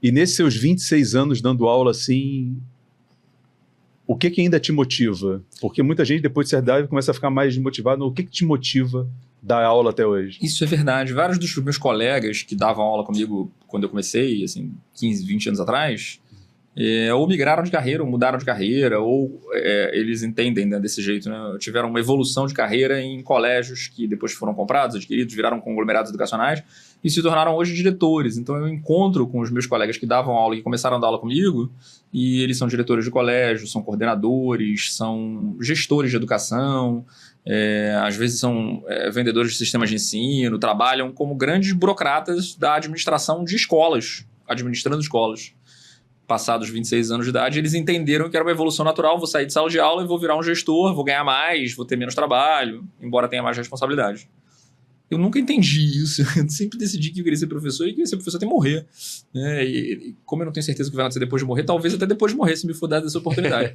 E nesses seus 26 anos dando aula, assim, o que ainda te motiva? Porque muita gente, depois de certa idade, começa a ficar mais desmotivado. O que te motiva dar aula até hoje? Isso é verdade. Vários dos meus colegas que davam aula comigo quando eu comecei, assim, 15, 20 anos atrás, ou migraram de carreira, ou mudaram de carreira, ou eles entendem, né, desse jeito, né? Tiveram uma evolução de carreira em colégios que depois foram comprados, adquiridos, viraram conglomerados educacionais e se tornaram hoje diretores. Então eu encontro com os meus colegas que davam aula e que começaram a dar aula comigo, e eles são diretores de colégio, são coordenadores, são gestores de educação, às vezes são vendedores de sistemas de ensino, trabalham como grandes burocratas da administração de escolas, administrando escolas. Passados 26 anos de idade, eles entenderam que era uma evolução natural, vou sair de sala de aula e vou virar um gestor, vou ganhar mais, vou ter menos trabalho, embora tenha mais responsabilidade. Eu nunca entendi isso, eu sempre decidi que eu queria ser professor e que eu ia ser professor até morrer. E como eu não tenho certeza que vai acontecer depois de morrer, talvez até depois de morrer, se me for dada essa oportunidade.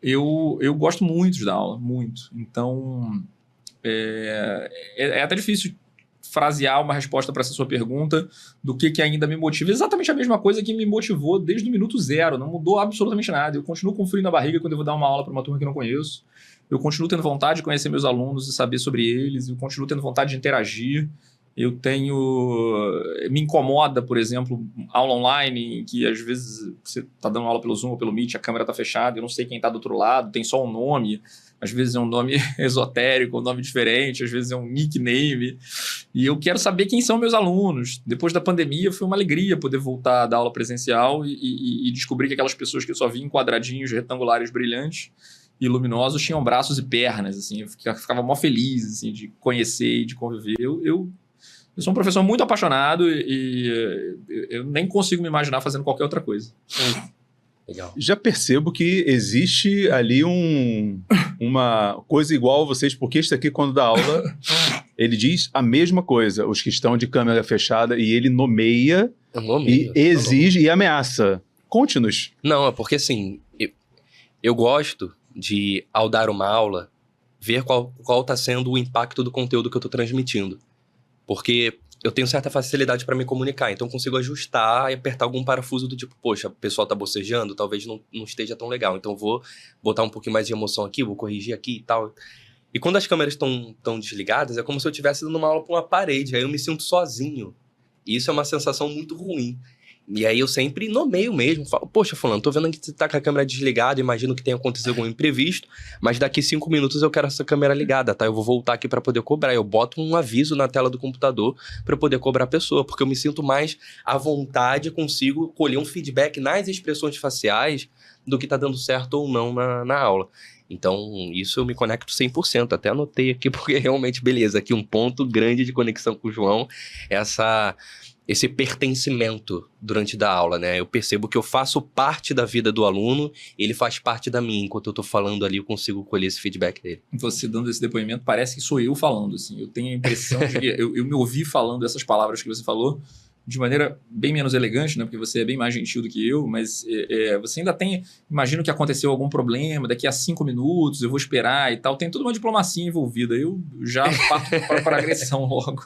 Eu gosto muito de dar aula, muito. Então, é até difícil frasear uma resposta para essa sua pergunta do que ainda me motiva. Exatamente a mesma coisa que me motivou desde o minuto zero. Não mudou absolutamente nada. Eu continuo com frio na barriga quando eu vou dar uma aula para uma turma que eu não conheço. Eu continuo tendo vontade de conhecer meus alunos e saber sobre eles. Eu continuo tendo vontade de interagir. Me incomoda, por exemplo, aula online, em que às vezes você está dando aula pelo Zoom ou pelo Meet, a câmera está fechada, eu não sei quem está do outro lado, tem só um nome, às vezes é um nome esotérico, um nome diferente, às vezes é um nickname, e eu quero saber quem são meus alunos. Depois da pandemia foi uma alegria poder voltar a dar aula presencial e descobrir que aquelas pessoas que eu só vi em quadradinhos retangulares brilhantes e luminosos tinham braços e pernas, assim, eu ficava mó feliz assim, de conhecer e de conviver. Eu sou um professor muito apaixonado e eu nem consigo me imaginar fazendo qualquer outra coisa. Legal. Já percebo que existe ali uma coisa igual a vocês, porque este aqui, quando dá aula, ele diz a mesma coisa, os que estão de câmera fechada, e ele nomeia e exige e ameaça. Conte-nos. Não, é porque assim, eu gosto de, ao dar uma aula, ver qual está sendo o impacto do conteúdo que eu estou transmitindo. Porque eu tenho certa facilidade para me comunicar, então eu consigo ajustar e apertar algum parafuso do tipo, poxa, o pessoal tá bocejando, talvez não esteja tão legal, então vou botar um pouquinho mais de emoção aqui, vou corrigir aqui e tal. E quando as câmeras estão desligadas, é como se eu estivesse dando uma aula para uma parede, aí eu me sinto sozinho. E isso é uma sensação muito ruim. E aí eu sempre nomeio mesmo, falo, poxa, fulano, tô vendo que você tá com a câmera desligada, imagino que tenha acontecido algum imprevisto, mas daqui 5 minutos eu quero essa câmera ligada, tá? Eu vou voltar aqui para poder cobrar. Eu boto um aviso na tela do computador para poder cobrar a pessoa, porque eu me sinto mais à vontade, consigo colher um feedback nas expressões faciais do que tá dando certo ou não na aula. Então, isso eu me conecto 100%, até anotei aqui, porque realmente, beleza, aqui um ponto grande de conexão com o João, esse pertencimento durante a aula, né? Eu percebo que eu faço parte da vida do aluno, ele faz parte da minha. Enquanto eu tô falando ali, eu consigo colher esse feedback dele. Você dando esse depoimento, parece que sou eu falando, assim. Eu tenho a impressão de que eu me ouvi falando essas palavras que você falou de maneira bem menos elegante, né? Porque você é bem mais gentil do que eu, mas você ainda tem... Imagino que aconteceu algum problema, daqui a 5 minutos eu vou esperar e tal. Tem toda uma diplomacia envolvida. Eu já parto para agressão logo.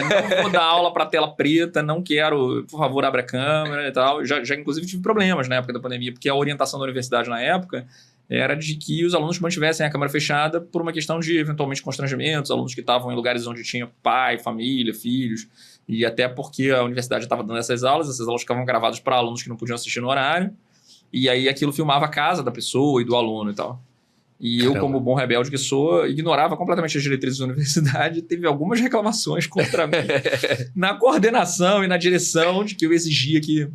Não vou dar aula para tela preta, não quero, por favor, abre a câmera e tal. Já inclusive tive problemas na época da pandemia, porque a orientação da universidade na época era de que os alunos mantivessem a câmera fechada por uma questão de, eventualmente, constrangimentos, alunos que estavam em lugares onde tinha pai, família, filhos, e até porque a universidade estava dando essas aulas ficavam gravadas para alunos que não podiam assistir no horário, e aí aquilo filmava a casa da pessoa e do aluno e tal. E eu, como bom rebelde que sou, ignorava completamente as diretrizes da universidade, teve algumas reclamações contra mim na coordenação e na direção de que eu exigia que...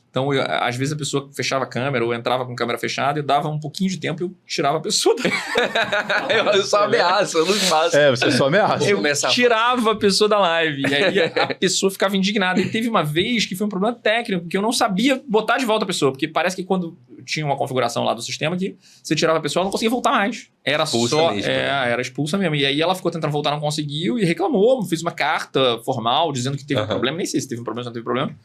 Então, às vezes a pessoa fechava a câmera ou entrava com a câmera fechada e dava um pouquinho de tempo e eu tirava a pessoa da... Eu só ameaço, eu não faço. Você só ameaça. Eu tirava a pessoa da live e aí a pessoa ficava indignada. E teve uma vez que foi um problema técnico, que eu não sabia botar de volta a pessoa, porque parece que quando tinha uma configuração lá do sistema que você tirava a pessoa, ela não conseguia voltar mais. Era expulsa só... mesmo. Era expulsa mesmo. E aí ela ficou tentando voltar, não conseguiu e reclamou. Fiz uma carta formal dizendo que teve um problema. Nem sei se teve um problema, se não teve problema.